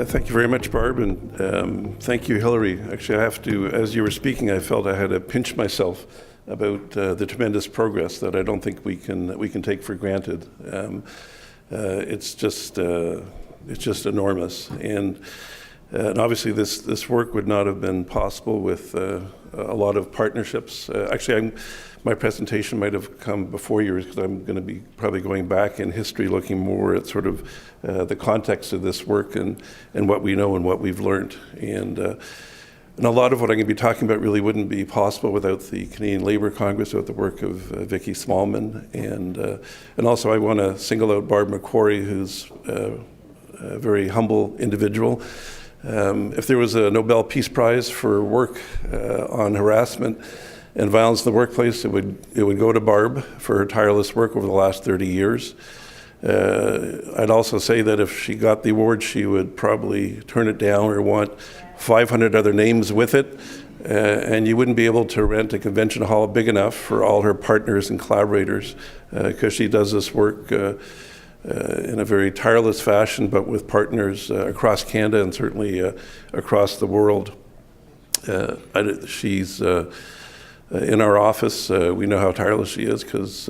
Thank you very much, Barb, and thank you, Hillary. Actually, I have to, as you were speaking, I felt I had to pinch myself about the tremendous progress that I don't think we can take for granted. It's just enormous, and obviously this work would not have been possible with a lot of partnerships. Actually, my presentation might have come before yours because I'm going to be probably going back in history, looking more at sort of the context of this work and what we know and what we've learned. And a lot of what I'm going to be talking about really wouldn't be possible without the Canadian Labour Congress, without the work of Vicky Smallman. And also I want to single out Barb McQuarrie, who's a very humble individual. If there was a Nobel Peace Prize for work on harassment and violence in the workplace, it would go to Barb for her tireless work over the last 30 years. I'd also say that if she got the award, she would probably turn it down or want 500 other names with it, and you wouldn't be able to rent a convention hall big enough for all her partners and collaborators, because she does this work in a very tireless fashion, but with partners across Canada and certainly across the world. She's in our office. We know how tireless she is because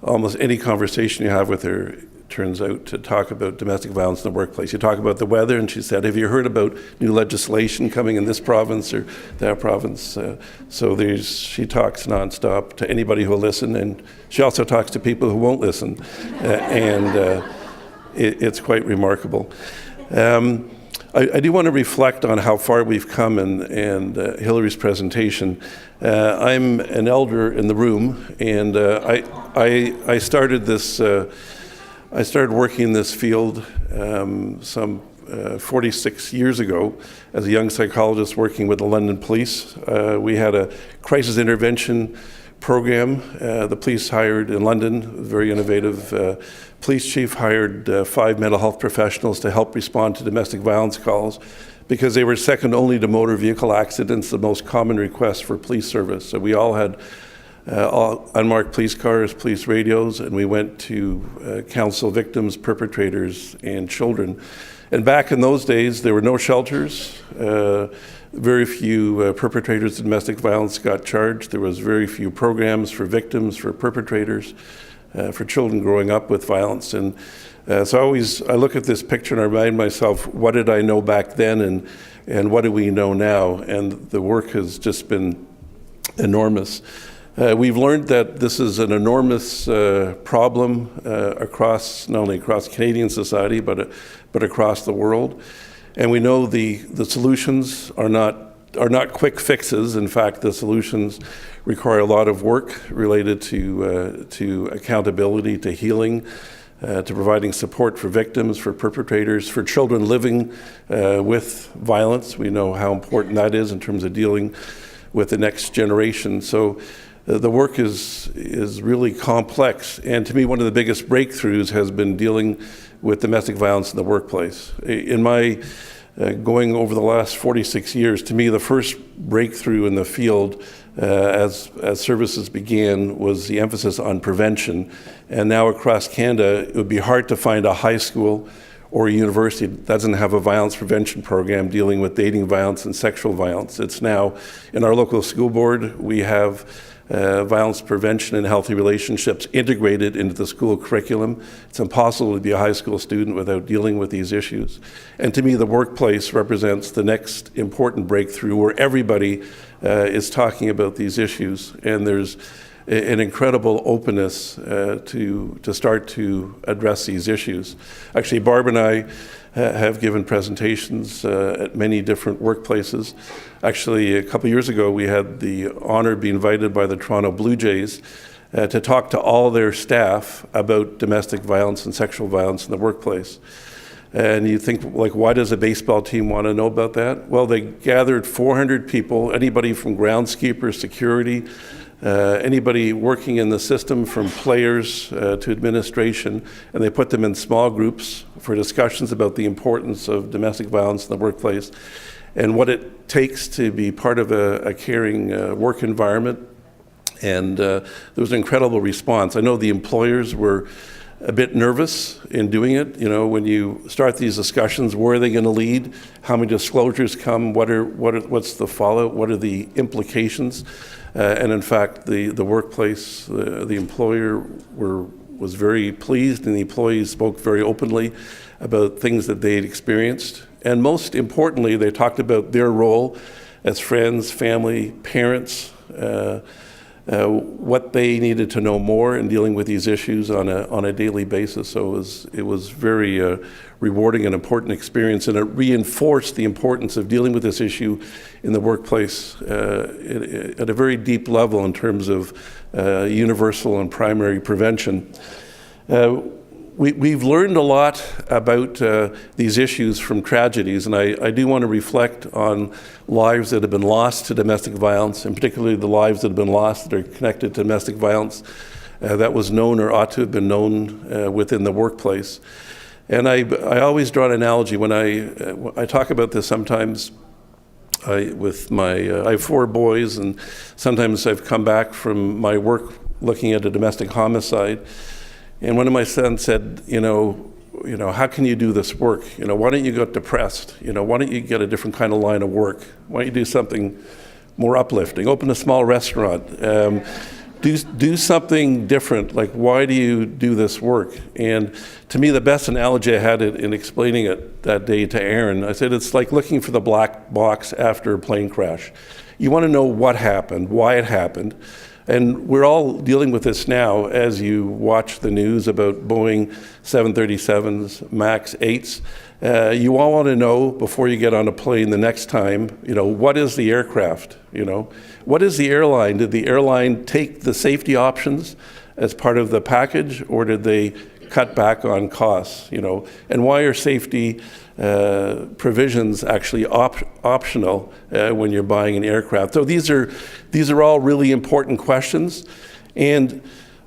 almost any conversation you have with her turns out to talk about domestic violence in the workplace. You talk about the weather, and she said, "Have you heard about new legislation coming in this province or that province?" So she talks nonstop to anybody who will listen, and she also talks to people who won't listen, and it's quite remarkable. I do want to reflect on how far we've come and Hillary's presentation. I'm an elder in the room, and I started this. I started working in this field some 46 years ago as a young psychologist working with the London police. We had a crisis intervention program. The police hired in London, a very innovative police chief hired 5 mental health professionals to help respond to domestic violence calls because they were second only to motor vehicle accidents, the most common request for police service. So we all had unmarked police cars, police radios, and we went to counsel victims, perpetrators, and children. And back in those days, there were no shelters. Very few perpetrators of domestic violence got charged. There was very few programs for victims, for perpetrators, for children growing up with violence. And so I look at this picture and I remind myself, what did I know back then and what do we know now? And the work has just been enormous. We've learned that this is an enormous problem across, not only across Canadian society, but across the world. And we know the solutions are not quick fixes. In fact, the solutions require a lot of work related to accountability, to healing, to providing support for victims, for perpetrators, for children living with violence. We know how important that is in terms of dealing with the next generation. So the work is really complex, and to me, one of the biggest breakthroughs has been dealing with domestic violence in the workplace. In my going over the last 46 years, to me, the first breakthrough in the field as services began was the emphasis on prevention. And now across Canada, it would be hard to find a high school or a university that doesn't have a violence prevention program dealing with dating violence and sexual violence. It's now, in our local school board, we have violence prevention and healthy relationships integrated into the school curriculum. It's impossible to be a high school student without dealing with these issues. And to me, the workplace represents the next important breakthrough where everybody is talking about these issues, and there's an incredible openness to start to address these issues. Actually, Barb and I have given presentations at many different workplaces. Actually, a couple years ago, we had the honor of being invited by the Toronto Blue Jays to talk to all their staff about domestic violence and sexual violence in the workplace. And you think, like, why does a baseball team want to know about that? Well, they gathered 400 people, anybody from groundskeepers, security, anybody working in the system, from players to administration, and they put them in small groups for discussions about the importance of domestic violence in the workplace and what it takes to be part of a caring work environment. And there was an incredible response. I know the employers were a bit nervous in doing it. You know, when you start these discussions, where are they going to lead? How many disclosures come? What's the fallout? What are the implications? And in fact, the workplace, the employer was very pleased, and the employees spoke very openly about things that they'd experienced. And most importantly, they talked about their role as friends, family, parents, what they needed to know more in dealing with these issues on a daily basis. So it was very rewarding and important experience, and it reinforced the importance of dealing with this issue in the workplace at a very deep level in terms of universal and primary prevention. We've learned a lot about these issues from tragedies, and I do want to reflect on lives that have been lost to domestic violence, and particularly the lives that have been lost that are connected to domestic violence that was known or ought to have been known within the workplace. And I always draw an analogy when I talk about this sometimes. I have 4 boys, and sometimes I've come back from my work looking at a domestic homicide. And one of my sons said, you know, how can you do this work? You know, why don't you get depressed? You know, why don't you get a different kind of line of work? Why don't you do something more uplifting? Open a small restaurant. Do something different. Like, why do you do this work? And to me, the best analogy I had in explaining it that day to Aaron, I said, it's like looking for the black box after a plane crash. You want to know what happened, why it happened. And we're all dealing with this now as you watch the news about Boeing 737s, MAX 8s. You all want to know before you get on a plane the next time, you know, what is the aircraft? You know, what is the airline? Did the airline take the safety options as part of the package, or did they cut back on costs? You know, and why are safety provisions actually optional when you're buying an aircraft? So these are all really important questions. And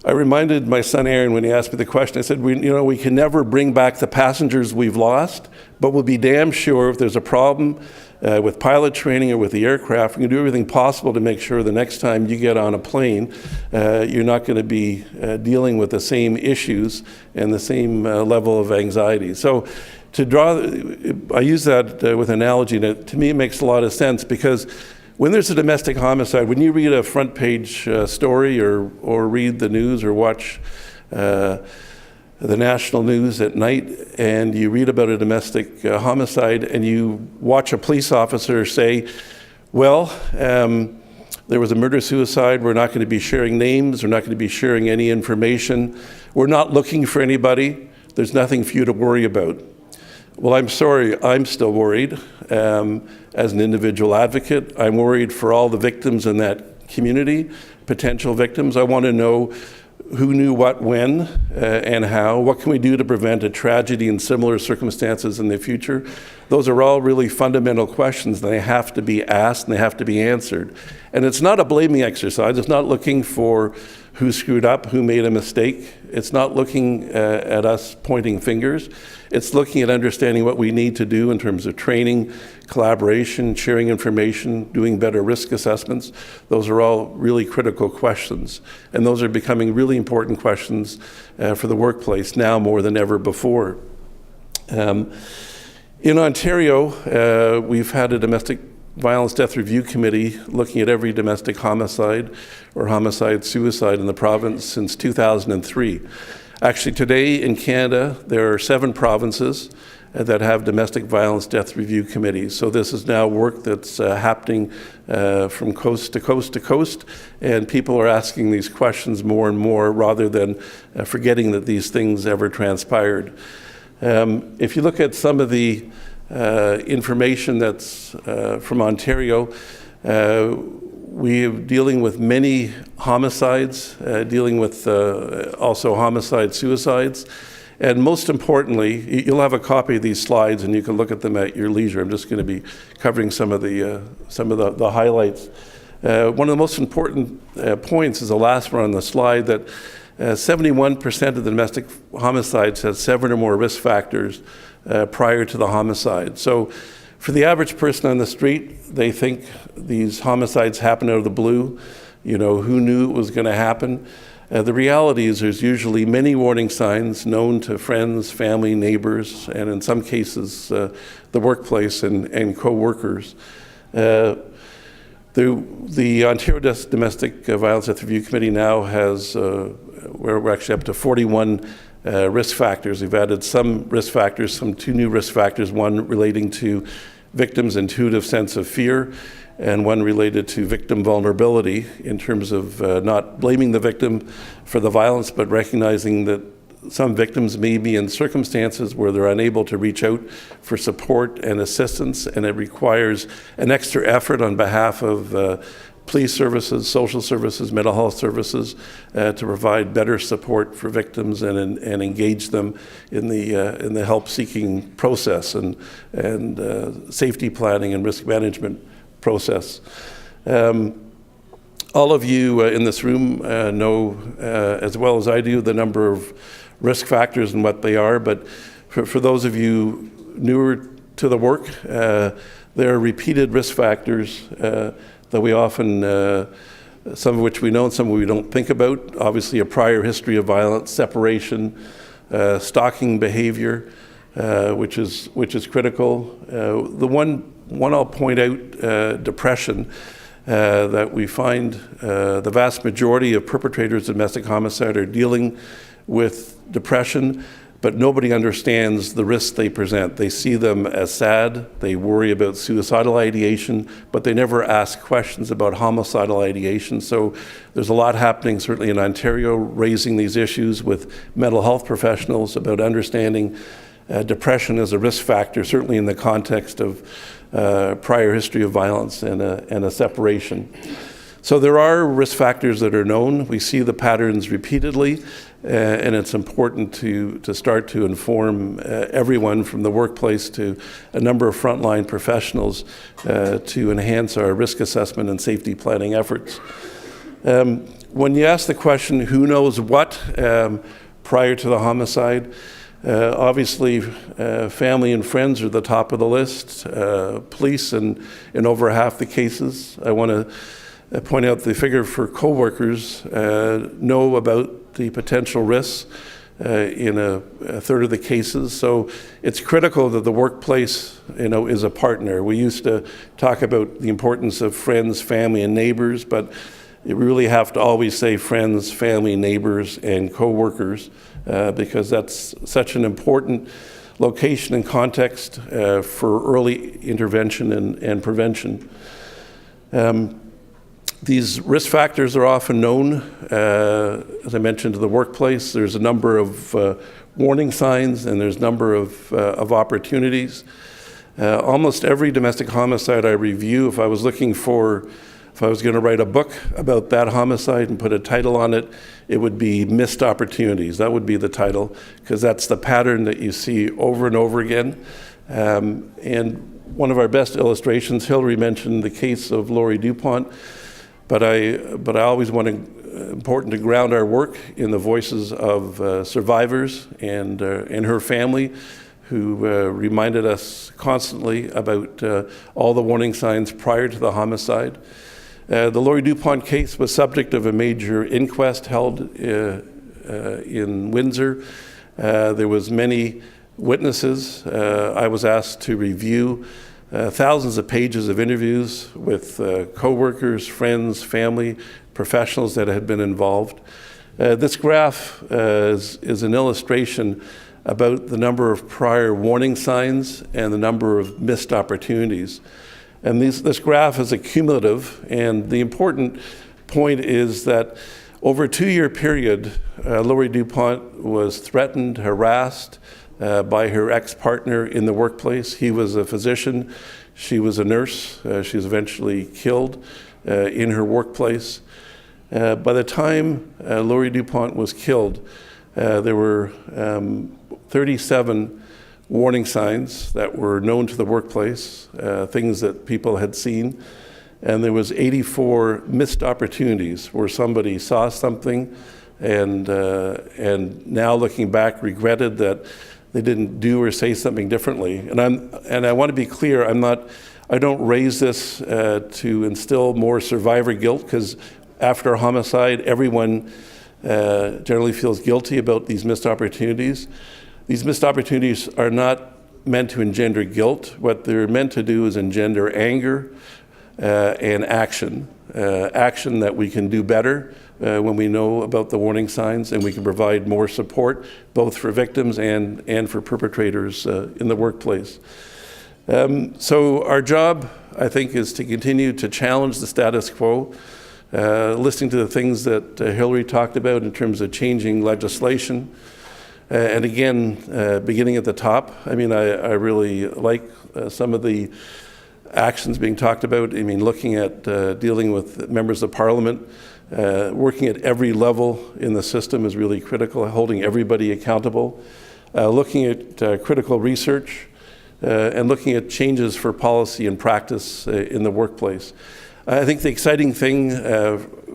I reminded my son Aaron when he asked me the question, I said, we can never bring back the passengers we've lost, but we'll be damn sure if there's a problem with pilot training or with the aircraft, we can do everything possible to make sure the next time you get on a plane, you're not going to be dealing with the same issues and the same level of anxiety. So I use that with analogy, and to me it makes a lot of sense, because when there's a domestic homicide, when you read a front page story or read the news or watch the national news at night, and you read about a domestic homicide, and you watch a police officer say, well, there was a murder-suicide, we're not going to be sharing names, we're not going to be sharing any information, we're not looking for anybody, there's nothing for you to worry about. Well, I'm sorry, I'm still worried. As an individual advocate, I'm worried for all the victims in that community, potential victims. I want to know who knew what, when, and how. What can we do to prevent a tragedy in similar circumstances in the future? Those are all really fundamental questions. They have to be asked and they have to be answered. And it's not a blaming exercise. It's not looking for who screwed up, who made a mistake. It's not looking at us pointing fingers. It's looking at understanding what we need to do in terms of training, collaboration, sharing information, doing better risk assessments. Those are all really critical questions. And those are becoming really important questions for the workplace now more than ever before. In Ontario, we've had a domestic violence death review committee looking at every domestic homicide or homicide-suicide in the province since 2003. Actually, today in Canada, there are 7 provinces that have domestic violence death review committees. So this is now work that's happening from coast to coast to coast, and people are asking these questions more and more rather than forgetting that these things ever transpired. If you look at some of the information that's from Ontario, we're dealing with many homicides, dealing with also homicide-suicides. And most importantly, you'll have a copy of these slides and you can look at them at your leisure. I'm just going to be covering some of the highlights. One of the most important points is the last one on the slide, that 71% of the domestic homicides had 7 or more risk factors prior to the homicide. So for the average person on the street, they think these homicides happen out of the blue. You know, who knew it was going to happen? The reality is there's usually many warning signs known to friends, family, neighbors, and in some cases, the workplace and co-workers. The Ontario Domestic Violence Ethics Review Committee now has, we're actually up to 41 risk factors. We've added some risk factors, two new risk factors, one relating to victims' intuitive sense of fear, and one related to victim vulnerability in terms of not blaming the victim for the violence, but recognizing that some victims may be in circumstances where they're unable to reach out for support and assistance, and it requires an extra effort on behalf of police services, social services, mental health services to provide better support for victims and engage them in the help-seeking process and safety planning and risk management process. All of you in this room know, as well as I do, the number of risk factors and what they are, but for those of you newer to the work, there are repeated risk factors that we often, some of which we know and some we don't think about. Obviously, a prior history of violence, separation, stalking behavior, which is critical. The one I'll point out, depression, that we find the vast majority of perpetrators of domestic homicide are dealing with depression, but nobody understands the risks they present. They see them as sad, they worry about suicidal ideation, but they never ask questions about homicidal ideation. So there's a lot happening, certainly in Ontario, raising these issues with mental health professionals about understanding depression as a risk factor, certainly in the context of prior history of violence and a separation. So there are risk factors that are known. We see the patterns repeatedly, and it's important to start to inform everyone from the workplace to a number of frontline professionals to enhance our risk assessment and safety planning efforts. When you ask the question, who knows what prior to the homicide, obviously, family and friends are the top of the list. Police in over half the cases. I want to point out the figure for co-workers know about the potential risks in a third of the cases. So it's critical that the workplace, is a partner. We used to talk about the importance of friends, family, and neighbors, but you really have to always say friends, family, neighbors, and co-workers. Because that's such an important location and context for early intervention and prevention. These risk factors are often known, as I mentioned, to the workplace. There's a number of warning signs and there's a number of opportunities. Almost every domestic homicide I review, if I was going to write a book about that homicide and put a title on it, it would be Missed Opportunities. That would be the title, because that's the pattern that you see over and over again. And one of our best illustrations, Hillary mentioned the case of Lori Dupont, but I always want important to ground our work in the voices of survivors and her family, who reminded us constantly about all the warning signs prior to the homicide. The Lori Dupont case was subject of a major inquest held in Windsor. There was many witnesses. I was asked to review thousands of pages of interviews with co-workers, friends, family, professionals that had been involved. This graph is an illustration about the number of prior warning signs and the number of missed opportunities. And this graph is accumulative, and the important point is that over a 2-year period, Lori Dupont was threatened, harassed by her ex-partner in the workplace. He was a physician, she was a nurse. She was eventually killed in her workplace. By the time Lori Dupont was killed, there were 37 warning signs that were known to the workplace, things that people had seen, and there was 84 missed opportunities where somebody saw something and now looking back regretted that they didn't do or say something differently. And I want to be clear, I don't raise this to instill more survivor guilt, because after a homicide, everyone generally feels guilty about these missed opportunities. These missed opportunities are not meant to engender guilt. What they're meant to do is engender anger and action. Action that we can do better when we know about the warning signs, and we can provide more support both for victims and for perpetrators in the workplace. So our job, I think, is to continue to challenge the status quo, listening to the things that Hillary talked about in terms of changing legislation. And again, beginning at the top, I mean, I really like some of the actions being talked about. I mean, looking at dealing with members of parliament, working at every level in the system is really critical, holding everybody accountable, looking at critical research, and looking at changes for policy and practice in the workplace. I think the exciting thing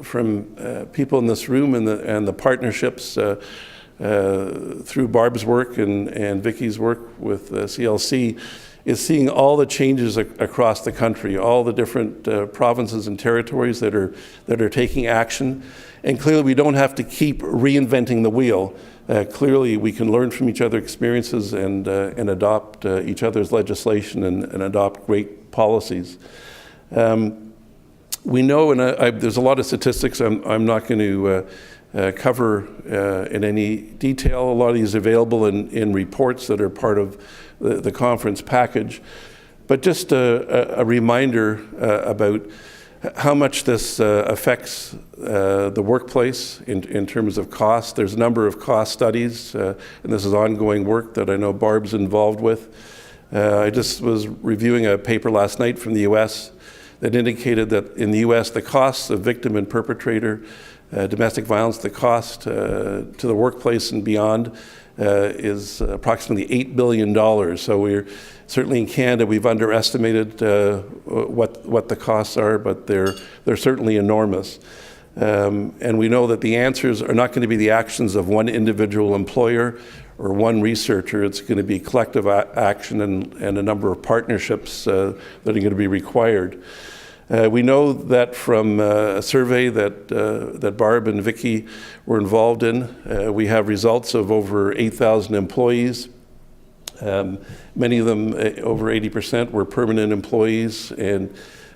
from people in this room and the partnerships through Barb's work and Vicky's work with CLC is seeing all the changes across the country, all the different provinces and territories that are taking action. And clearly we don't have to keep reinventing the wheel. Clearly we can learn from each other's experiences and adopt each other's legislation and adopt great policies. We know, and there's a lot of statistics I'm not going to cover in any detail. A lot of these are available in reports that are part of the conference package. But just a reminder about how much this affects the workplace in terms of cost. There's a number of cost studies, and this is ongoing work that I know Barb's involved with. I just was reviewing a paper last night from the US that indicated that in the US, the costs of victim and perpetrator domestic violence, the cost to the workplace and beyond is approximately $8 billion. So we're certainly in Canada, we've underestimated what the costs are, but they're certainly enormous. And we know that the answers are not going to be the actions of one individual employer or one researcher. It's going to be collective action and a number of partnerships that are going to be required. We know that from a survey that Barb and Vicky were involved in, we have results of over 8,000 employees. Many of them, over 80%, were permanent employees, and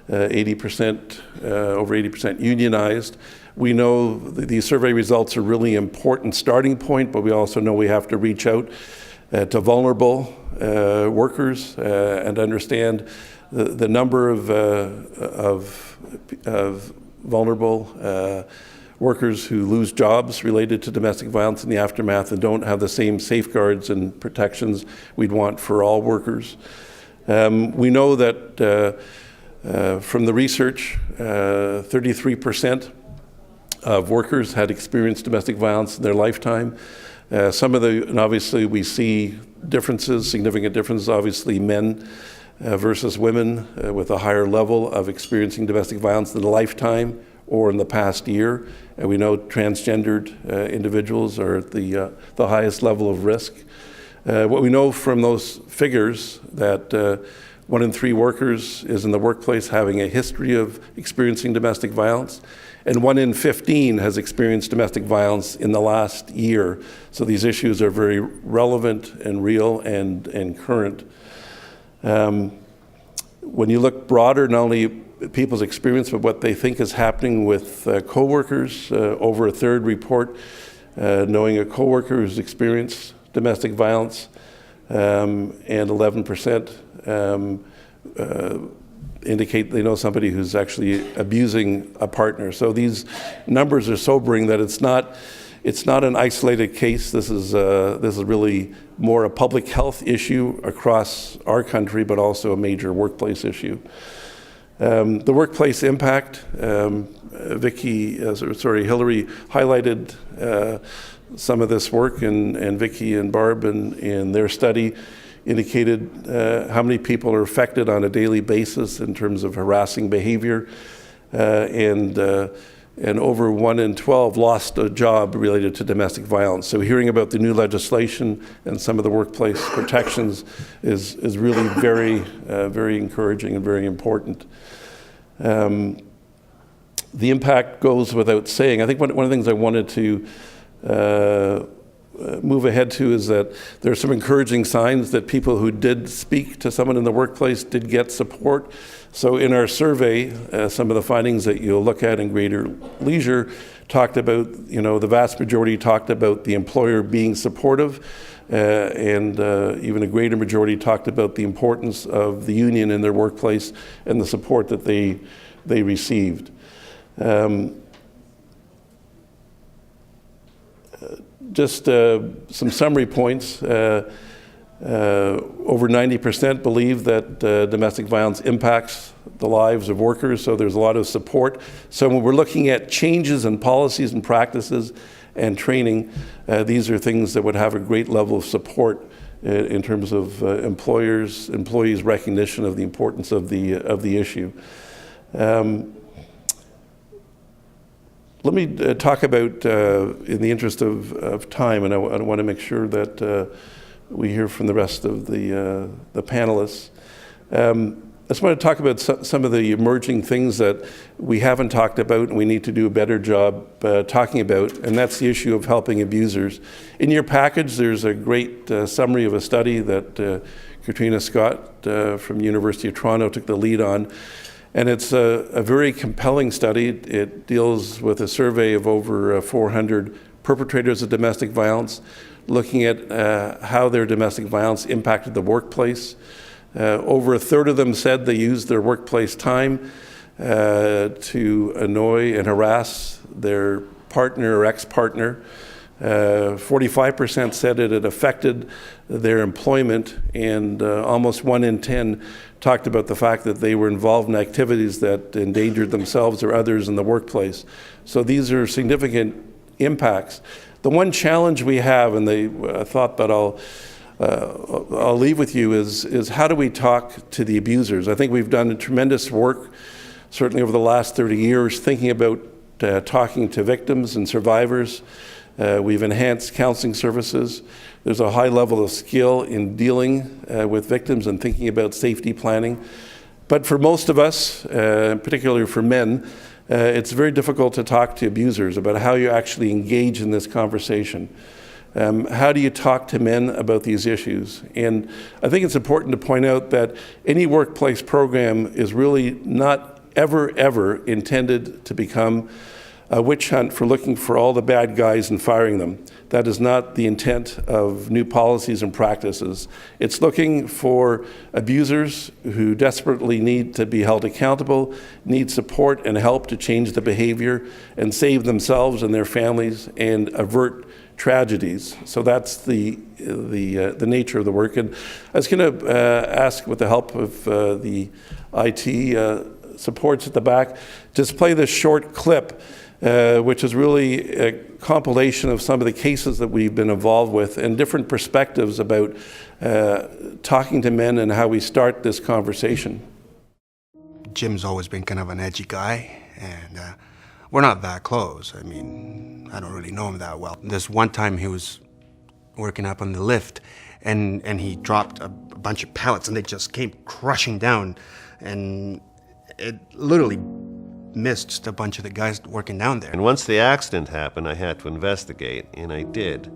80%, over 80% unionized. We know these survey results are really important starting point, but we also know we have to reach out to vulnerable workers and understand the number of vulnerable workers who lose jobs related to domestic violence in the aftermath and don't have the same safeguards and protections we'd want for all workers. We know that from the research, 33% of workers had experienced domestic violence in their lifetime. And obviously we see differences, significant differences, obviously men versus women with a higher level of experiencing domestic violence in a lifetime or in the past year. And we know transgendered individuals are at the highest level of risk. What we know from those figures that 1 in 3 workers is in the workplace having a history of experiencing domestic violence, and 1 in 15 has experienced domestic violence in the last year. So these issues are very relevant and real and current. When you look broader, not only people's experience, but what they think is happening with coworkers, over a third report knowing a coworker who's experienced domestic violence, and 11% indicate they know somebody who's actually abusing a partner. So these numbers are sobering that it's not an isolated case. This is really more a public health issue across our country, but also a major workplace issue. The workplace impact, Hillary highlighted some of this work, and Vicky and Barb in their study indicated how many people are affected on a daily basis in terms of harassing behavior, and over 1 in 12 lost a job related to domestic violence. So hearing about the new legislation and some of the workplace protections is really very encouraging and very important. the impact goes without saying. I think one of the things I wanted to move ahead to is that there are some encouraging signs that people who did speak to someone in the workplace did get support. So in our survey, some of the findings that you'll look at in greater leisure talked about, the vast majority talked about the employer being supportive, and even a greater majority talked about the importance of the union in their workplace and the support that they received. Just some summary points. Over 90% believe that domestic violence impacts the lives of workers, so there's a lot of support. So when we're looking at changes in policies and practices and training, these are things that would have a great level of support in terms of employees' recognition of the importance of the issue. Let me talk about, in the interest of time, and I want to make sure that we hear from the rest of the panelists. I just want to talk about some of the emerging things that we haven't talked about and we need to do a better job talking about, and that's the issue of helping abusers. In your package, there's a great summary of a study that Katrina Scott from University of Toronto took the lead on. And it's a very compelling study. It deals with a survey of over 400 perpetrators of domestic violence, looking at how their domestic violence impacted the workplace. Over a third of them said they used their workplace time to annoy and harass their partner or ex-partner. 45% said it had affected their employment, and almost 1 in 10 talked about the fact that they were involved in activities that endangered themselves or others in the workplace. So these are significant impacts. The one challenge we have, and the thought that I'll leave with you is how do we talk to the abusers? I think we've done tremendous work, certainly over the last 30 years, thinking about talking to victims and survivors. We've enhanced counseling services. There's a high level of skill in dealing with victims and thinking about safety planning. But for most of us, particularly for men, it's very difficult to talk to abusers about how you actually engage in this conversation. How do you talk to men about these issues? And I think it's important to point out that any workplace program is really not ever intended to become a witch hunt for looking for all the bad guys and firing them. That is not the intent of new policies and practices. It's looking for abusers who desperately need to be held accountable, need support and help to change the behavior and save themselves and their families and avert tragedies. So that's the nature of the work. And I was going to ask, with the help of the IT supports at the back, just play this short clip, which is really a compilation of some of the cases that we've been involved with and different perspectives about talking to men and how we start this conversation. Jim's always been kind of an edgy guy, and we're not that close. I mean, I don't really know him that well. This one time he was working up on the lift, and he dropped a bunch of pallets, and they just came crushing down, and it literally missed a bunch of the guys working down there. And once the accident happened, I had to investigate, and I did.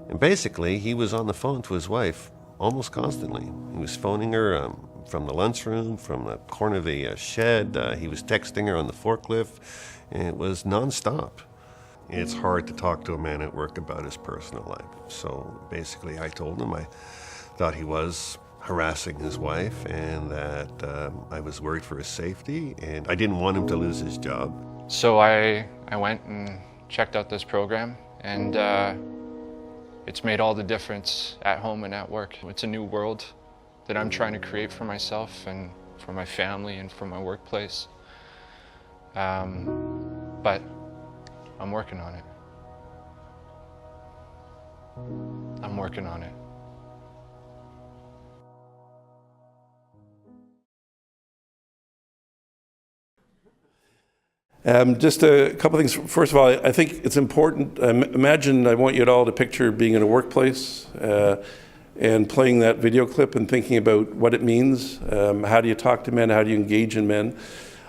And basically, he was on the phone to his wife almost constantly. He was phoning her from the lunchroom, from the corner of the shed. He was texting her on the forklift, and it was nonstop. It's hard to talk to a man at work about his personal life. So basically, I told him I thought he was harassing his wife, and that I was worried for his safety, and I didn't want him to lose his job. So I went and checked out this program, and it's made all the difference at home and at work. It's a new world that I'm trying to create for myself and for my family and for my workplace. But I'm working on it. I'm working on it. Just a couple of things. First of all, I think it's important. Imagine, I want you all to picture being in a workplace and playing that video clip and thinking about what it means. How do you talk to men? How do you engage in men?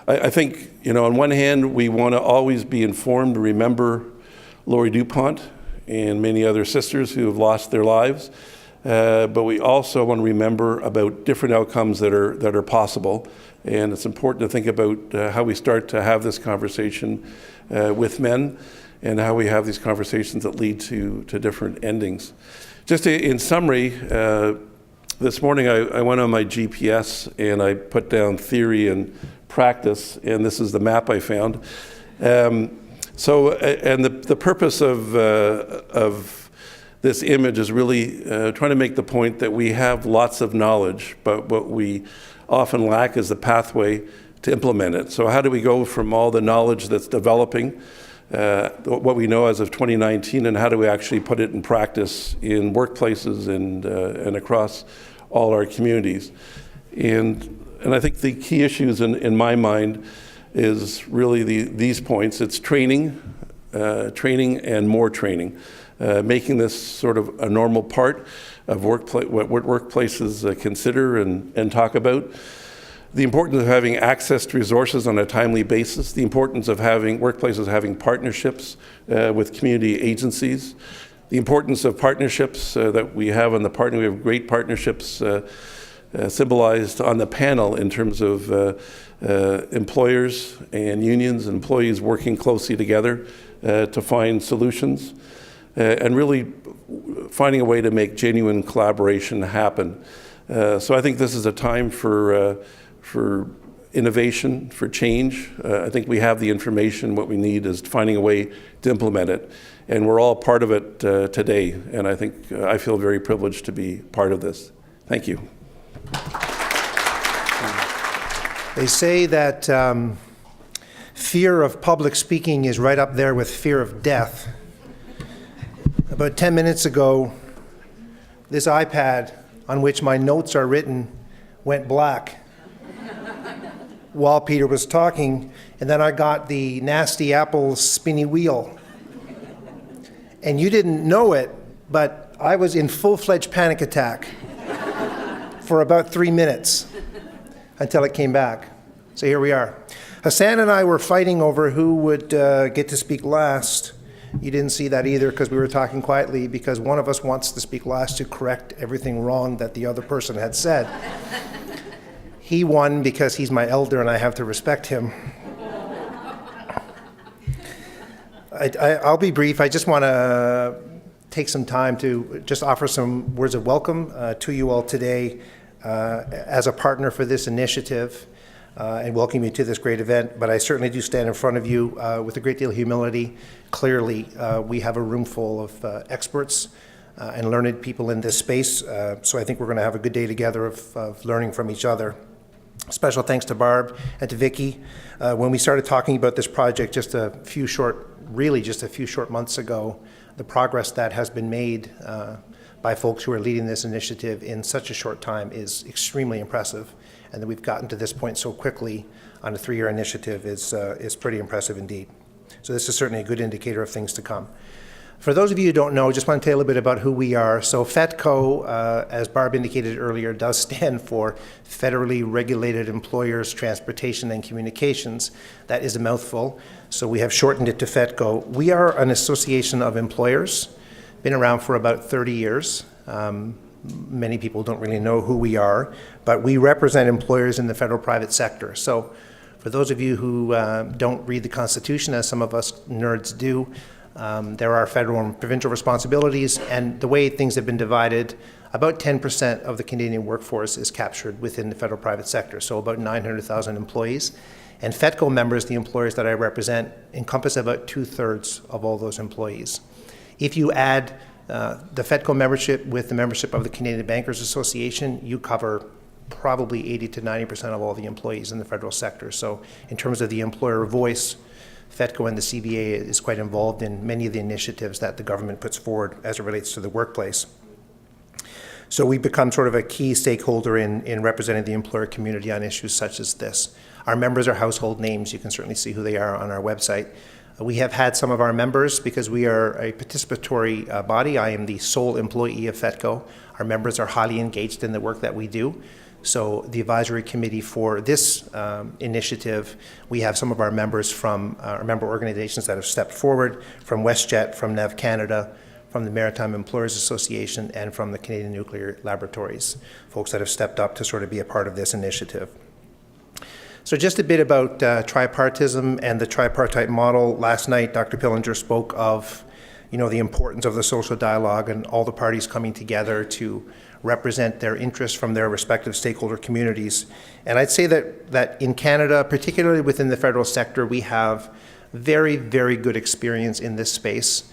I think, on one hand, we want to always be informed, remember Lori Dupont and many other sisters who have lost their lives, but we also want to remember about different outcomes that are possible. And it's important to think about how we start to have this conversation with men, and how we have these conversations that lead to different endings. Just in summary, this morning I went on my GPS and I put down theory and practice, and this is the map I found. The purpose of this image is really trying to make the point that we have lots of knowledge, but what we often lack is the pathway to implement it. So how do we go from all the knowledge that's developing, what we know as of 2019, and how do we actually put it in practice in workplaces and across all our communities? And I think the key issues in my mind is really these points. It's training and more training, making this sort of a normal part of what workplaces consider and talk about. The importance of having access to resources on a timely basis, the importance of having workplaces having partnerships with community agencies, the importance of partnerships that we have on the partner. We have great partnerships symbolized on the panel in terms of employers and unions, employees working closely together to find solutions, and really finding a way to make genuine collaboration happen. So I think this is a time for innovation, for change. I think we have the information. What we need is finding a way to implement it. And we're all part of it today. And I think I feel very privileged to be part of this. Thank you. They say that fear of public speaking is right up there with fear of death. About 10 minutes ago, this iPad on which my notes are written went black while Peter was talking, and then I got the nasty Apple spinny wheel. And you didn't know it, but I was in full-fledged panic attack for about 3 minutes until it came back. So here we are. Hassan and I were fighting over who would get to speak last. You didn't see that either because we were talking quietly, because one of us wants to speak last to correct everything wrong that the other person had said. He won because he's my elder and I have to respect him. I'll be brief. I just want to take some time to just offer some words of welcome to you all today as a partner for this initiative and welcome you to this great event. But I certainly do stand in front of you with a great deal of humility. Clearly, we have a room full of experts and learned people in this space. So I think we're going to have a good day together of learning from each other. Special thanks to Barb and to Vicki. When we started talking about this project just a few short months ago, the progress that has been made by folks who are leading this initiative in such a short time is extremely impressive. And that we've gotten to this point so quickly on a 3-year initiative is pretty impressive indeed. So this is certainly a good indicator of things to come. For those of you who don't know, just want to tell you a little bit about who we are. So FETCO, as Barb indicated earlier, does stand for Federally Regulated Employers, Transportation and Communications. That is a mouthful, so we have shortened it to FETCO. We are an association of employers, been around for about 30 years. Many people don't really know who we are, but we represent employers in the federal private sector. So for those of you who don't read the Constitution, as some of us nerds do, there are federal and provincial responsibilities, and the way things have been divided, about 10% of the Canadian workforce is captured within the federal private sector, so about 900,000 employees. And FETCO members, the employers that I represent, encompass about 2/3 of all those employees. If you add the FETCO membership with the membership of the Canadian Bankers Association, you cover probably 80 to 90% of all the employees in the federal sector. So in terms of the employer voice, FETCO and the CBA is quite involved in many of the initiatives that the government puts forward as it relates to the workplace. So we become sort of a key stakeholder in representing the employer community on issues such as this. Our members are household names. You can certainly see who they are on our website. We have had some of our members, because we are a participatory body. I am the sole employee of FETCO. Our members are highly engaged in the work that we do. So the advisory committee for this initiative, we have some of our members from our member organizations that have stepped forward, from WestJet, from NAV Canada, from the Maritime Employers Association, and from the Canadian Nuclear Laboratories, folks that have stepped up to sort of be a part of this initiative. So just a bit about tripartism and the tripartite model. Last night, Dr. Pillinger spoke of, the importance of the social dialogue and all the parties coming together to represent their interests from their respective stakeholder communities. And I'd say that in Canada, particularly within the federal sector, we have very, very good experience in this space.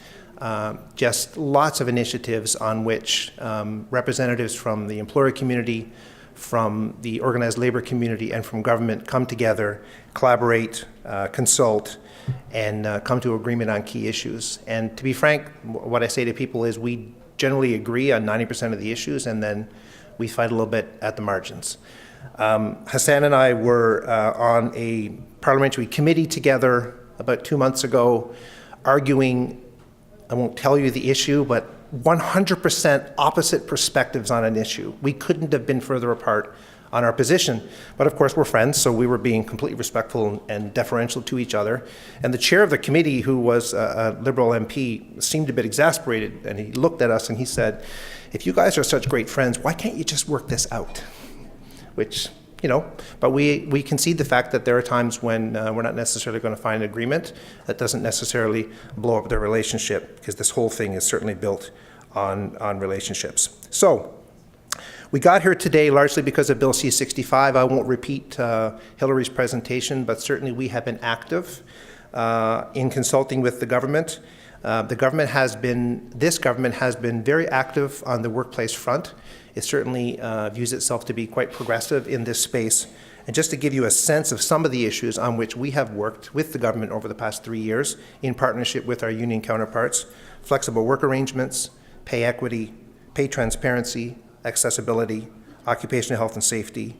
Just lots of initiatives on which representatives from the employer community, from the organized labor community, and from government come together, collaborate, consult, and come to agreement on key issues. And to be frank, what I say to people is we generally agree on 90% of the issues, and then we fight a little bit at the margins. Hassan and I were on a parliamentary committee together about 2 months ago, arguing, I won't tell you the issue, but 100% opposite perspectives on an issue. We couldn't have been further apart on our position. But of course, we're friends, so we were being completely respectful and deferential to each other. And the chair of the committee, who was a Liberal MP, seemed a bit exasperated, and he looked at us and he said, if you guys are such great friends, why can't you just work this out? Which, but we concede the fact that there are times when we're not necessarily going to find an agreement. That doesn't necessarily blow up the relationship, because this whole thing is certainly built on relationships. So we got here today largely because of Bill C-65. I won't repeat Hillary's presentation, but certainly we have been active in consulting with the government. This government has been very active on the workplace front. It certainly views itself to be quite progressive in this space. And just to give you a sense of some of the issues on which we have worked with the government over the past 3 years in partnership with our union counterparts: flexible work arrangements, pay equity, pay transparency, accessibility, occupational health and safety,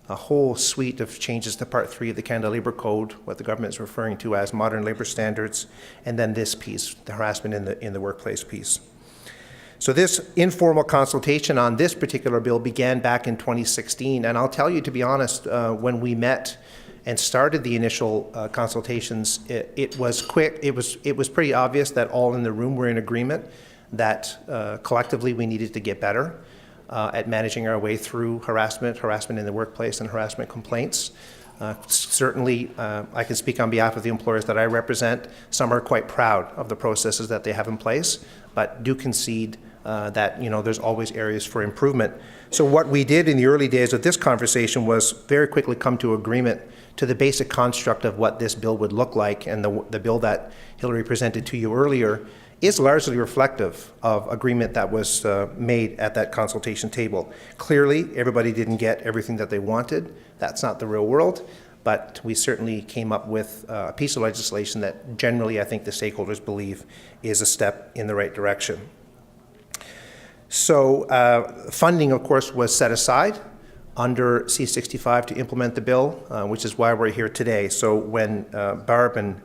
a whole suite of changes to Part 3 of the Canada Labour Code, what the government is referring to as modern labour standards, and then this piece, the harassment in the workplace piece. So this informal consultation on this particular bill began back in 2016, and I'll tell you, to be honest, when we met and started the initial consultations, it was quick. It was pretty obvious that all in the room were in agreement that collectively we needed to get better at managing our way through harassment in the workplace, and harassment complaints. Certainly, I can speak on behalf of the employers that I represent. Some are quite proud of the processes that they have in place, but do concede that there's always areas for improvement. So what we did in the early days of this conversation was very quickly come to agreement to the basic construct of what this bill would look like, and the bill that Hillary presented to you earlier is largely reflective of agreement that was made at that consultation table. Clearly, everybody didn't get everything that they wanted. That's not the real world, but we certainly came up with a piece of legislation that generally I think the stakeholders believe is a step in the right direction. So funding, of course, was set aside under C-65 to implement the bill, which is why we're here today. So when Barb and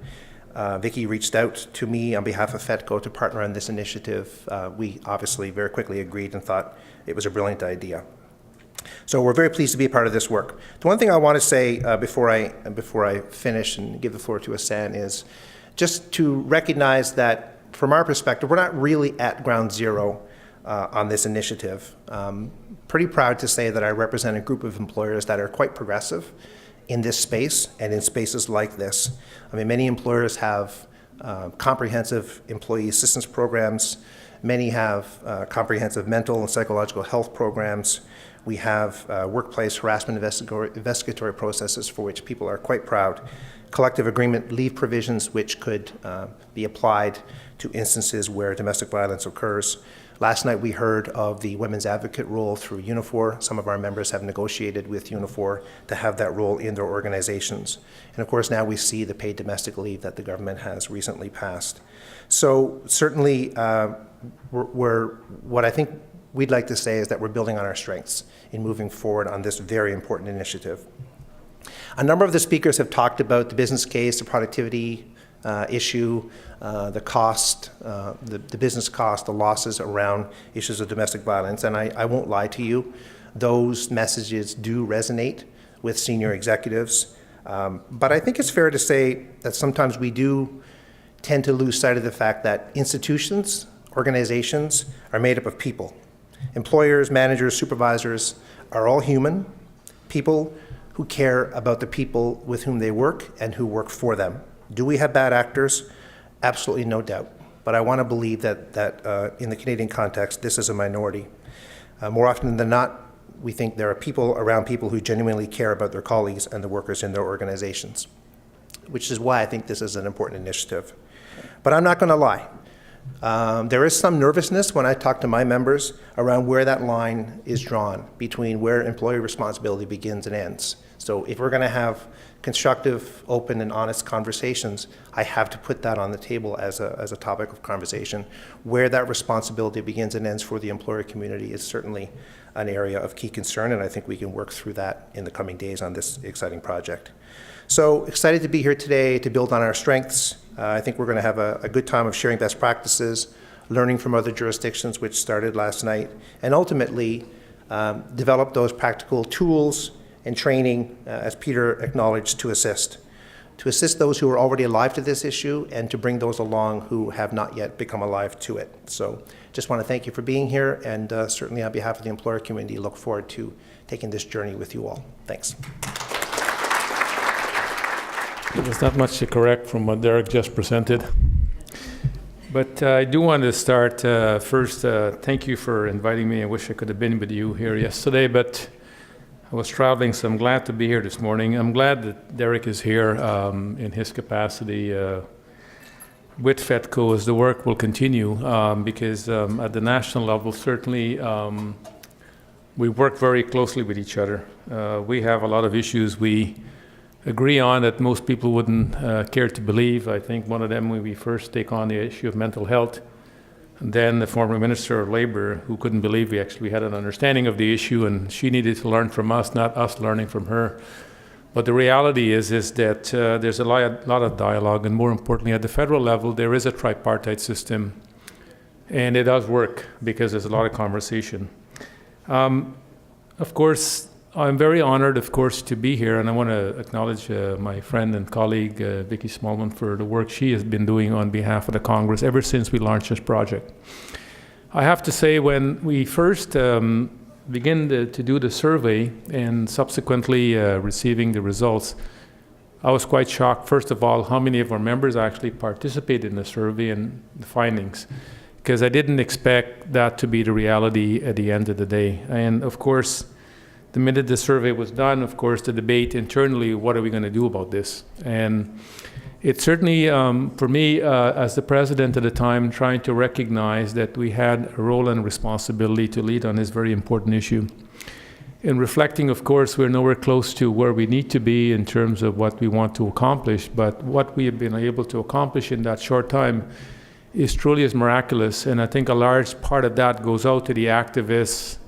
Vicky reached out to me on behalf of FETCO to partner on this initiative, we obviously very quickly agreed and thought it was a brilliant idea. So we're very pleased to be a part of this work. The one thing I want to say before I finish and give the floor to Hassan is just to recognize that from our perspective, we're not really at ground zero on this initiative. Pretty proud to say that I represent a group of employers that are quite progressive in this space and in spaces like this. I mean, many employers have comprehensive employee assistance programs. Many have comprehensive mental and psychological health programs. We have workplace harassment investigatory processes for which people are quite proud. Collective agreement leave provisions which could be applied to instances where domestic violence occurs. Last night we heard of the women's advocate role through Unifor. Some of our members have negotiated with Unifor to have that role in their organizations. And of course now we see the paid domestic leave that the government has recently passed. So certainly what I think we'd like to say is that we're building on our strengths in moving forward on this very important initiative. A number of the speakers have talked about the business case, the productivity issue, the cost, the business cost, the losses around issues of domestic violence. And I won't lie to you, those messages do resonate with senior executives. But I think it's fair to say that sometimes we do tend to lose sight of the fact that institutions, organizations are made up of people. Employers, managers, supervisors are all human, people who care about the people with whom they work and who work for them. Do we have bad actors? Absolutely no doubt. But I want to believe that in the Canadian context, this is a minority. More often than not, we think there are people around people who genuinely care about their colleagues and the workers in their organizations, which is why I think this is an important initiative. But I'm not going to lie. There is some nervousness when I talk to my members around where that line is drawn between where employee responsibility begins and ends. So if we're going to have constructive, open, and honest conversations, I have to put that on the table as a topic of conversation. Where that responsibility begins and ends for the employer community is certainly an area of key concern, and I think we can work through that in the coming days on this exciting project. So excited to be here today to build on our strengths. I think we're going to have a good time of sharing best practices, learning from other jurisdictions, which started last night, and ultimately develop those practical tools and training, as Peter acknowledged, to assist those who are already alive to this issue and to bring those along who have not yet become alive to it. So just want to thank you for being here, and certainly on behalf of the employer community, look forward to taking this journey with you all. Thanks. There's not much to correct from what Derrick just presented. But I do want to start first, thank you for inviting me. I wish I could have been with you here yesterday, but I was traveling, so I'm glad to be here this morning. I'm glad that Derrick is here in his capacity with FEDCO as the work will continue because at the national level, certainly we work very closely with each other. We have a lot of issues we agree on that most people wouldn't care to believe. I think one of them, when we first take on the issue of mental health, and then the former Minister of Labour, who couldn't believe we actually had an understanding of the issue, and she needed to learn from us, not us learning from her. But the reality is that there's a lot of dialogue, and more importantly, at the federal level, there is a tripartite system, and it does work because there's a lot of conversation. Of course, I'm very honored, of course, to be here, and I want to acknowledge my friend and colleague, Vicky Smallman, for the work she has been doing on behalf of the Congress ever since we launched this project. I have to say, when we first began to do the survey and subsequently receiving the results, I was quite shocked, first of all, how many of our members actually participated in the survey and the findings, because I didn't expect that to be the reality at the end of the day. And of course, the minute the survey was done, of course, the debate internally, what are we going to do about this? And it certainly, for me, as the president at the time, trying to recognize that we had a role and responsibility to lead on this very important issue. In reflecting, of course, we're nowhere close to where we need to be in terms of what we want to accomplish, but what we have been able to accomplish in that short time is truly as miraculous. And I think a large part of that goes out to the activists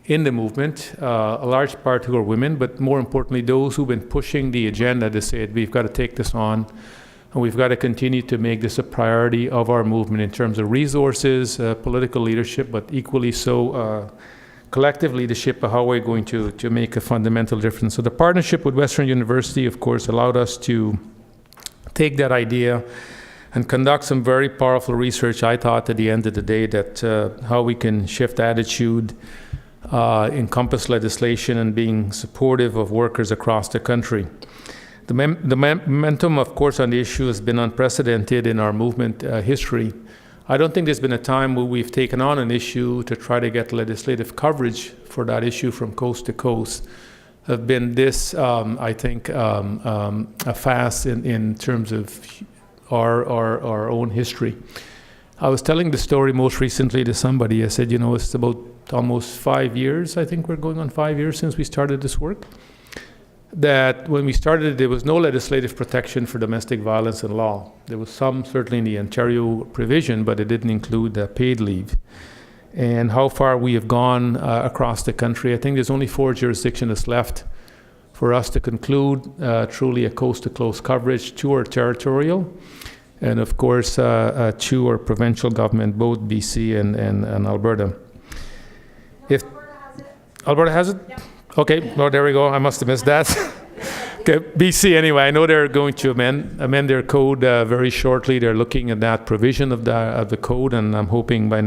in the movement, a large part who are women, but more importantly, those who've been pushing the agenda to say we've got to take this on, and we've got to continue to make this a priority of our movement in terms of resources, political leadership, but equally so collective leadership of how we're going to make a fundamental difference. So the partnership with Western University, of course, allowed us to take that idea and conduct some very powerful research, I thought, at the end of the day, that how we can shift attitude, encompass legislation, and being supportive of workers across the country. The momentum, of course, on the issue has been unprecedented in our movement history. I don't think there's been a time where we've taken on an issue to try to get legislative coverage for that issue from coast to coast. Have been this, I think, a fast in terms of our own history. I was telling the story most recently to somebody. I said, it's about almost 5 years, I think we're going on 5 years since we started this work, that when we started, there was no legislative protection for domestic violence in law. There was some, certainly in the Ontario provision, but it didn't include paid leave. And how far we have gone across the country, I think there's only 4 jurisdictions left for us to conclude truly a coast-to-coast coverage. 2 are territorial, and of course 2 are provincial government, both BC and Alberta. Alberta has it? Yeah. Okay, well, there we go. I must have missed that. Okay, BC anyway, I know they're going to amend their code very shortly. They're looking at that provision of the code, and I'm hoping by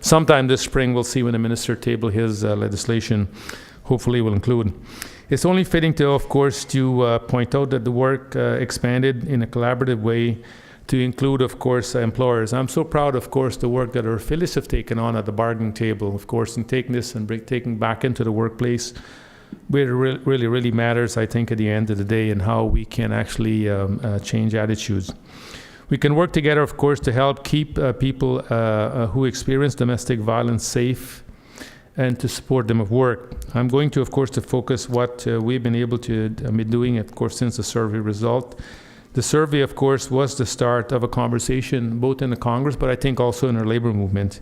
sometime this spring we'll see when the minister table his legislation, hopefully will include. It's only fitting to, of course, to point out that the work expanded in a collaborative way to include, of course, employers. I'm so proud, of course, the work that our affiliates have taken on at the bargaining table, of course, in taking this and taking back into the workplace, where it really matters, I think, at the end of the day, and how we can actually change attitudes. We can work together, of course, to help keep people who experience domestic violence safe and to support them at work. I'm going to, of course, to focus what we've been able to be doing, of course, since the survey result. The survey, of course, was the start of a conversation, both in the Congress, but I think also in our labor movement.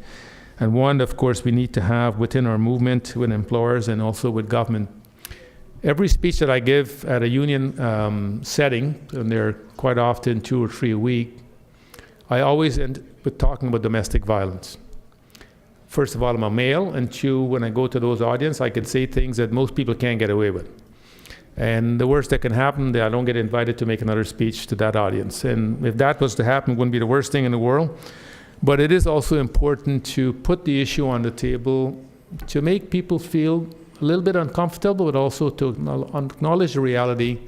And one, of course, we need to have within our movement, with employers and also with government. Every speech that I give at a union setting, and they're quite often 2 or 3 a week, I always end with talking about domestic violence. First of all, I'm a male, and 2, when I go to those audience, I can say things that most people can't get away with. And the worst that can happen, I don't get invited to make another speech to that audience. And if that was to happen, it wouldn't be the worst thing in the world. But it is also important to put the issue on the table to make people feel a little bit uncomfortable, but also to acknowledge the reality,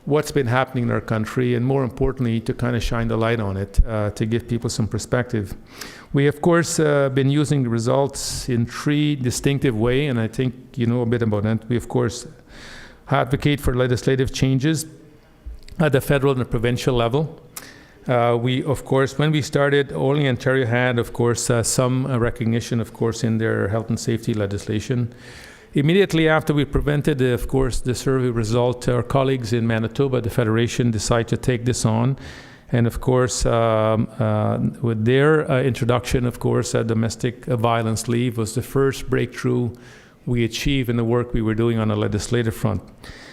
what's been happening in our country, and more importantly, to kind of shine the light on it, to give people some perspective. We, of course, been using the results in 3 distinctive ways, and I think you know a bit about that. We, of course, advocate for legislative changes at the federal and the provincial level. We, of course, when we started, only Ontario had, of course, some recognition, of course, in their health and safety legislation. Immediately after we presented, of course, the survey result, our colleagues in Manitoba, the Federation, decided to take this on. And, of course, with their introduction, of course, domestic violence leave was the first breakthrough we achieved in the work we were doing on the legislative front.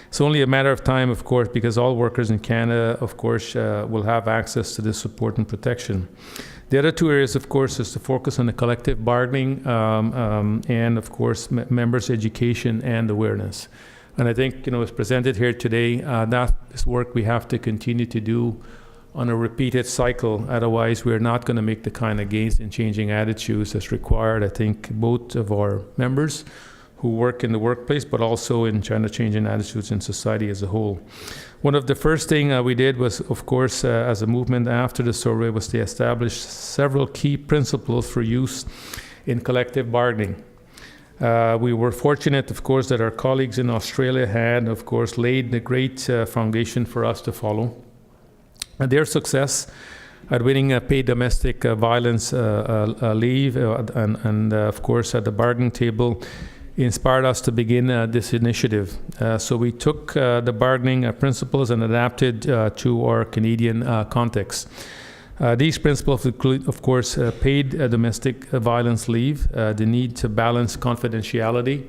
It's only a matter of time, of course, because all workers in Canada, of course, will have access to this support and protection. The other 2 areas, of course, is to focus on the collective bargaining and, of course, members' education and awareness. And I think, as presented here today, that is work we have to continue to do on a repeated cycle. Otherwise, we're not going to make the kind of gains in changing attitudes that's required, I think, both of our members who work in the workplace, but also in trying to change attitudes in society as a whole. One of the first things we did was, of course, as a movement after the survey, was to establish several key principles for use in collective bargaining. We were fortunate, of course, that our colleagues in Australia had, of course, laid the great foundation for us to follow. And their success at winning a paid domestic violence leave and of course, at the bargaining table, inspired us to begin this initiative. So we took the bargaining principles and adapted to our Canadian context. These principles include, of course, paid domestic violence leave, the need to balance confidentiality,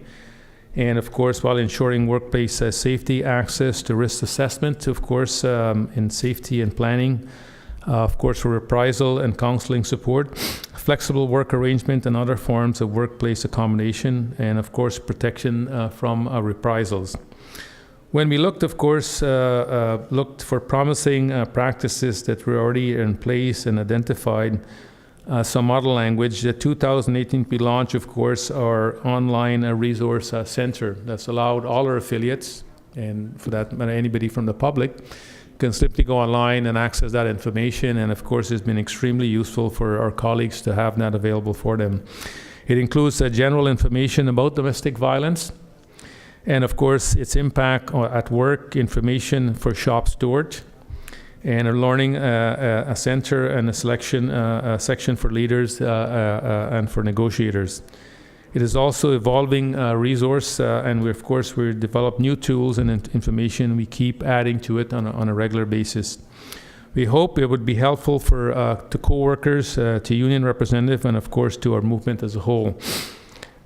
and of course, while ensuring workplace safety, access to risk assessment, of course, in safety and planning, of course, for reprisal and counseling support, flexible work arrangement and other forms of workplace accommodation, and of course, protection from reprisals. When we looked, of course, looked for promising practices that were already in place and identified some model language, the 2018 we launched, of course, our online resource center that's allowed all our affiliates, and for that matter, anybody from the public, can simply go online and access that information. And of course, it's been extremely useful for our colleagues to have that available for them. It includes general information about domestic violence, and of course, its impact at work, information for shop stewards, and a learning a center and a selection section for leaders and for negotiators. It is also evolving resource, and we develop new tools and information. We keep adding to it on a regular basis. We hope it would be helpful to co-workers, to union representatives, and of course to our movement as a whole.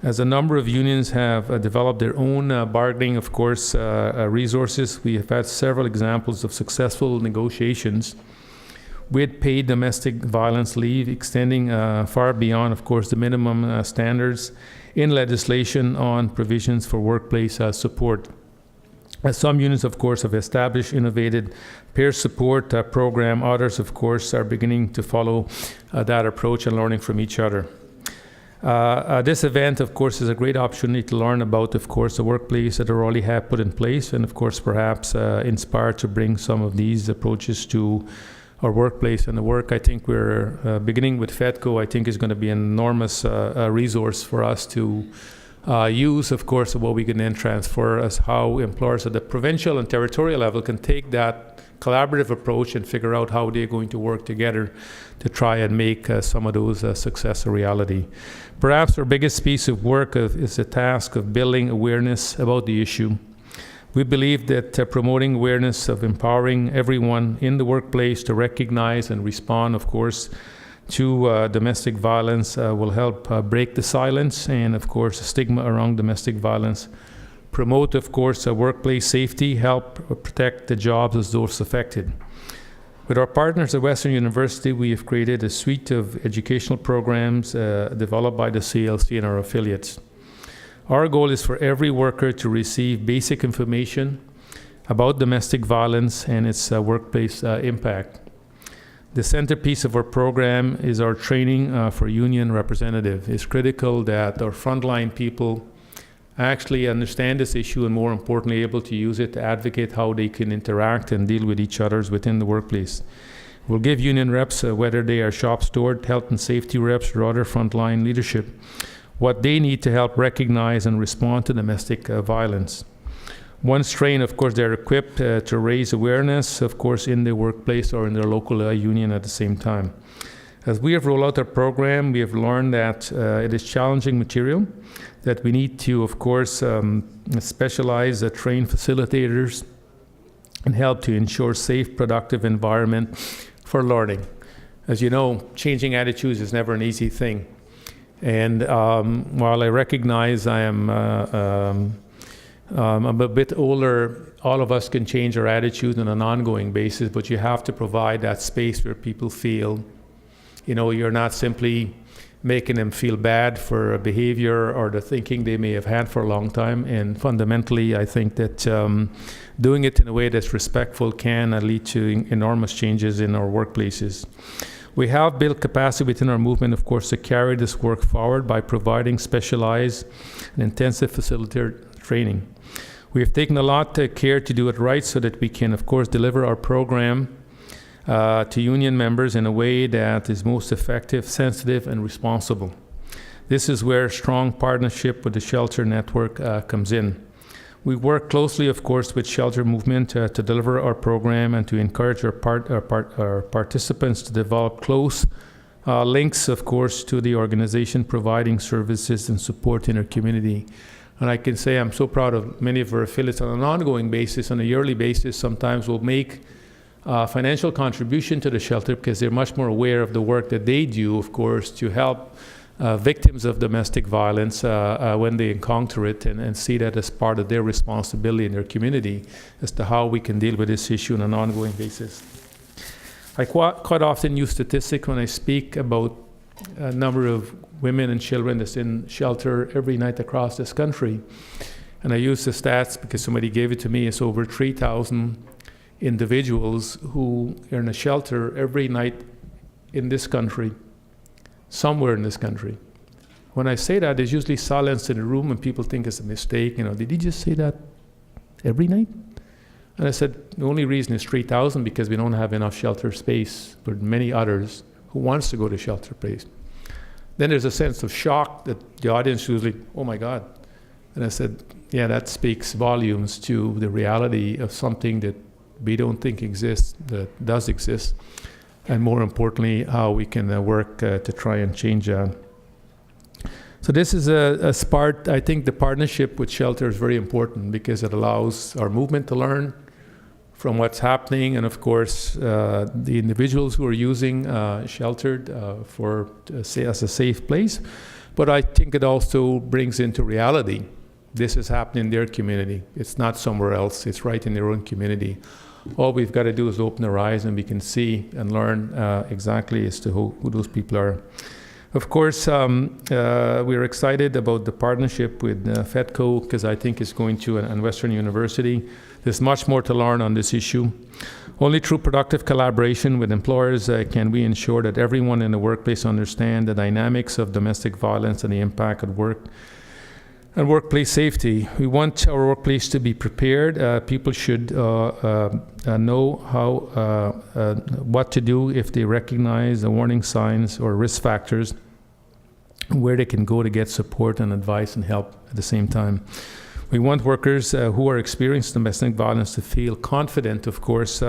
As a number of unions have developed their own bargaining, of course, resources, we have had several examples of successful negotiations with paid domestic violence leave, extending far beyond, of course, the minimum standards in legislation on provisions for workplace support. Some unions, of course, have established innovative peer support program. Others, of course, are beginning to follow that approach and learning from each other. This event, of course, is a great opportunity to learn about, of course, the workplace that already have put in place, and, of course, perhaps inspire to bring some of these approaches to our workplace. And the work, I think we're beginning with FEDCO, I think is going to be an enormous resource for us to use, of course, of what we can then transfer as how employers at the provincial and territorial level can take that collaborative approach and figure out how they're going to work together to try and make some of those success a reality. Perhaps our biggest piece of work is the task of building awareness about the issue. We believe that promoting awareness of empowering everyone in the workplace to recognize and respond, of course, to domestic violence will help break the silence and, of course, the stigma around domestic violence. Promote, of course, workplace safety, help protect the jobs of those affected. With our partners at Western University, we have created a suite of educational programs developed by the CLC and our affiliates. Our goal is for every worker to receive basic information about domestic violence and its workplace impact. The centerpiece of our program is our training for union representative. It's critical that our frontline people actually understand this issue and, more importantly, able to use it to advocate how they can interact and deal with each other within the workplace. We'll give union reps, whether they are shop steward, health and safety reps, or other frontline leadership, what they need to help recognize and respond to domestic violence. Once trained, of course, they're equipped to raise awareness, of course, in their workplace or in their local union at the same time. As we have rolled out our program, we have learned that it is challenging material, that we need to, of course, specialize trained facilitators and help to ensure safe, productive environment for learning. As you know, changing attitudes is never an easy thing. And while I recognize I'm a bit older, all of us can change our attitude on an ongoing basis, but you have to provide that space where people feel, you know, you're not simply making them feel bad for a behavior or the thinking they may have had for a long time. And fundamentally, I think that doing it in a way that's respectful can lead to enormous changes in our workplaces. We have built capacity within our movement, of course, to carry this work forward by providing specialized and intensive facilitator training. We have taken a lot of care to do it right so that we can, of course, deliver our program to union members in a way that is most effective, sensitive, and responsible. This is where strong partnership with the Shelter Network comes in. We work closely, of course, with Shelter Movement to deliver our program and to encourage our participants to develop close links, of course, to the organization providing services and support in our community. And I can say I'm so proud of many of our affiliates on an ongoing basis, on a yearly basis. Sometimes we'll make financial contribution to the shelter because they're much more aware of the work that they do, of course, to help victims of domestic violence when they encounter it and see that as part of their responsibility in their community as to how we can deal with this issue on an ongoing basis. I quite often use statistics when I speak about a number of women and children that's in shelter every night across this country. And I use the stats because somebody gave it to me. It's over 3,000 individuals who are in a shelter every night in this country, somewhere in this country. When I say that, there's usually silence in the room and people think it's a mistake. You know, did he just say that every night? And I said, the only reason is 3,000 because we don't have enough shelter space for many others who wants to go to shelter space. Then there's a sense of shock that the audience usually, oh my God. And I said, yeah, that speaks volumes to the reality of something that we don't think exists, that does exist, and more importantly, how we can work to try and change that. So this is a part, I think the partnership with Shelter is very important because it allows our movement to learn from what's happening, and of course, the individuals who are using Sheltered as a safe place. But I think it also brings into reality, this is happening in their community. It's not somewhere else, it's right in their own community. All we've got to do is open our eyes and we can see and learn exactly as to who those people are. Of course, we're excited about the partnership with FEDCO because I think it's going to and Western University. There's much more to learn on this issue. Only through productive collaboration with employers can we ensure that everyone in the workplace understand the dynamics of domestic violence and the impact of work and workplace safety. We want our workplace to be prepared. People should know what to do if they recognize the warning signs or risk factors, where they can go to get support and advice and help at the same time. We want workers who are experiencing domestic violence to feel confident, of course.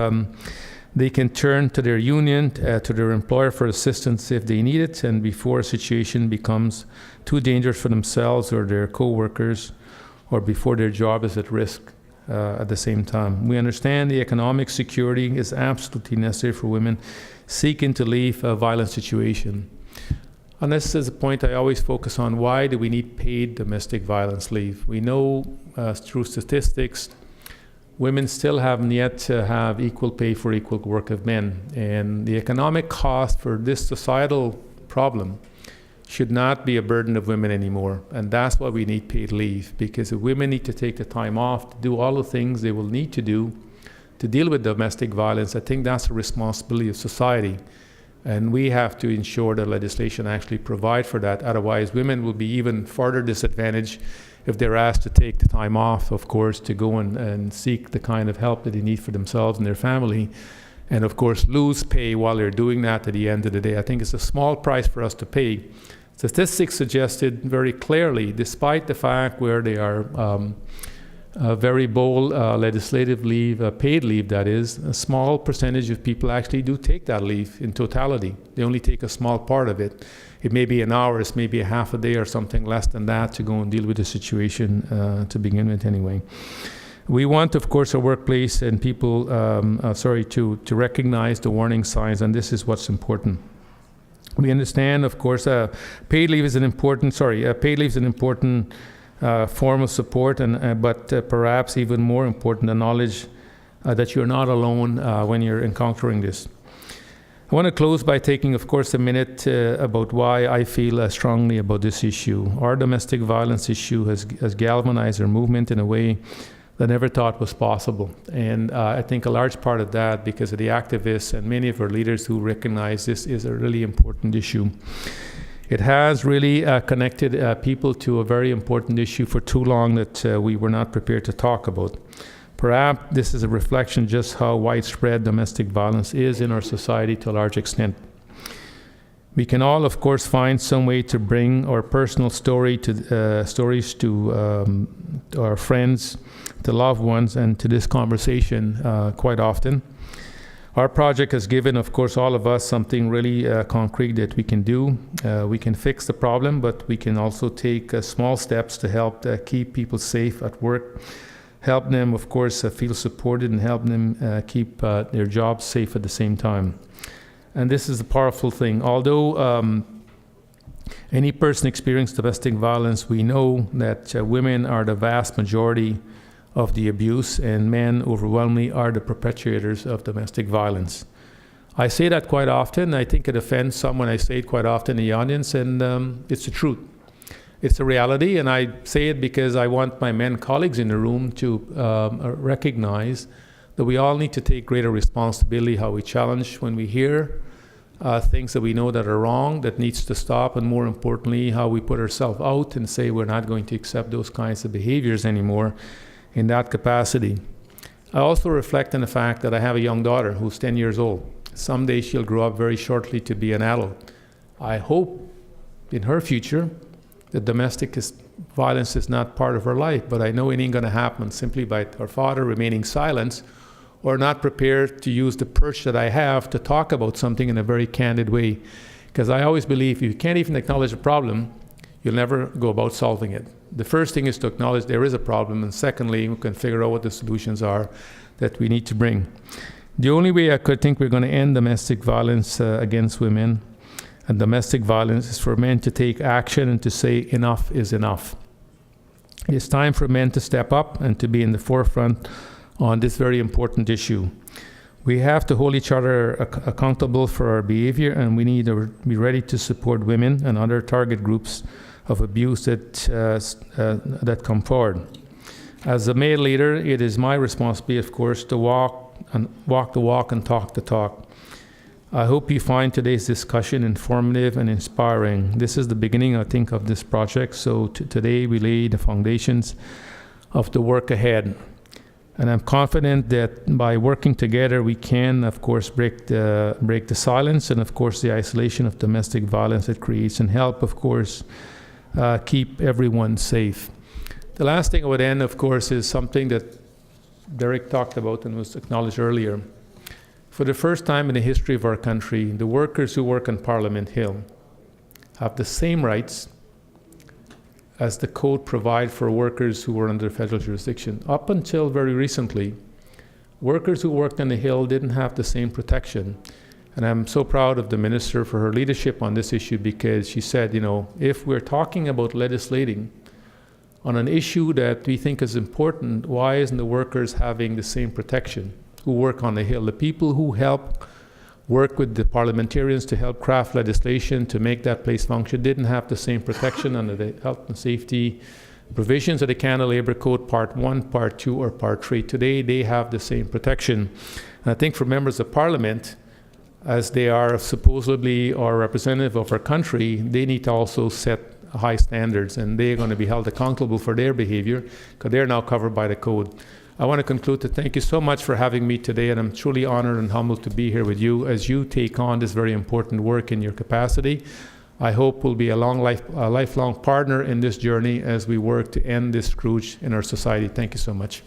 They can turn to their union, to their employer for assistance if they need it, and before a situation becomes too dangerous for themselves or their co-workers, or before their job is at risk at the same time. We understand the economic security is absolutely necessary for women seeking to leave a violent situation. And this is a point I always focus on. Why do we need paid domestic violence leave? We know through statistics, women still haven't yet to have equal pay for equal work of men. And the economic cost for this societal problem should not be a burden of women anymore. And that's why we need paid leave, because if women need to take the time off to do all the things they will need to do to deal with domestic violence, I think that's a responsibility of society. And we have to ensure that legislation actually provide for that. Otherwise, women will be even further disadvantaged if they're asked to take the time off, of course, to go and seek the kind of help that they need for themselves and their family. And of course, lose pay while they're doing that at the end of the day. I think it's a small price for us to pay. Statistics suggested very clearly, despite the fact where they are very bold legislative leave, paid leave that is, a small percentage of people actually do take that leave in totality. They only take a small part of it. It may be an hour, it's maybe a half a day or something less than that to go and deal with the situation to begin with anyway. We want, of course, our workplace and people, to recognize the warning signs, and this is what's important. We understand, of course, paid leave is an important form of support, but perhaps even more important, the knowledge that you're not alone when you're encountering this. I want to close by taking, of course, a minute about why I feel strongly about this issue. Our domestic violence issue has galvanized our movement in a way that I never thought was possible. And I think a large part of that because of the activists and many of our leaders who recognize this is a really important issue. It has really connected people to a very important issue for too long that we were not prepared to talk about. Perhaps this is a reflection just how widespread domestic violence is in our society to a large extent. We can all, of course, find some way to bring our personal stories to our friends, to loved ones, and to this conversation quite often. Our project has given, of course, all of us something really concrete that we can do. We can fix the problem, but we can also take small steps to help keep people safe at work, help them, of course, feel supported, and help them keep their jobs safe at the same time. And this is a powerful thing. Although any person experiencing domestic violence, we know that women are the vast majority of the abuse, and men overwhelmingly are the perpetrators of domestic violence. I say that quite often. I think it offends some when I say it quite often in the audience, and it's the truth. It's a reality, and I say it because I want my men colleagues in the room to recognize that we all need to take greater responsibility how we challenge when we hear things that we know that are wrong, that needs to stop, and more importantly, how we put ourselves out and say we're not going to accept those kinds of behaviors anymore in that capacity. I also reflect on the fact that I have a young daughter who's 10 years old. Someday she'll grow up very shortly to be an adult. I hope in her future that domestic violence is not part of her life, but I know it ain't gonna happen simply by her father remaining silent or not prepared to use the perch that I have to talk about something in a very candid way. Because I always believe if you can't even acknowledge a problem, you'll never go about solving it. The first thing is to acknowledge there is a problem, and secondly, we can figure out what the solutions are that we need to bring. The only way I could think we're going to end domestic violence against women and domestic violence is for men to take action and to say enough is enough. It's time for men to step up and to be in the forefront on this very important issue. We have to hold each other accountable for our behavior, and we need to be ready to support women and other target groups of abuse that come forward. As a male leader, it is my responsibility, of course, to walk the walk and talk the talk. I hope you find today's discussion informative and inspiring. This is the beginning, I think, of this project. So today we lay the foundations of the work ahead. And I'm confident that by working together, we can, of course, break the silence and, of course, the isolation of domestic violence it creates, and help, of course, keep everyone safe. The last thing I would end, of course, is something that Derrick talked about and was acknowledged earlier. For the first time in the history of our country, the workers who work on Parliament Hill have the same rights as the code provides for workers who were under federal jurisdiction. Up until very recently, workers who worked on the Hill didn't have the same protection. And I'm so proud of the minister for her leadership on this issue, because she said, if we're talking about legislating on an issue that we think is important, why isn't the workers having the same protection who work on the Hill? The people who help work with the parliamentarians to help craft legislation to make that place function didn't have the same protection under the health and safety provisions of the Canada Labour Code Part 1, Part 2, or Part 3. Today, they have the same protection. And I think for members of Parliament, as they are supposedly our representative of our country, they need to also set high standards, and they're going to be held accountable for their behavior because they're now covered by the code. I want to conclude to thank you so much for having me today, and I'm truly honored and humbled to be here with you as you take on this very important work in your capacity. I hope we'll be a lifelong partner in this journey as we work to end this scourge in our society. Thank you so much.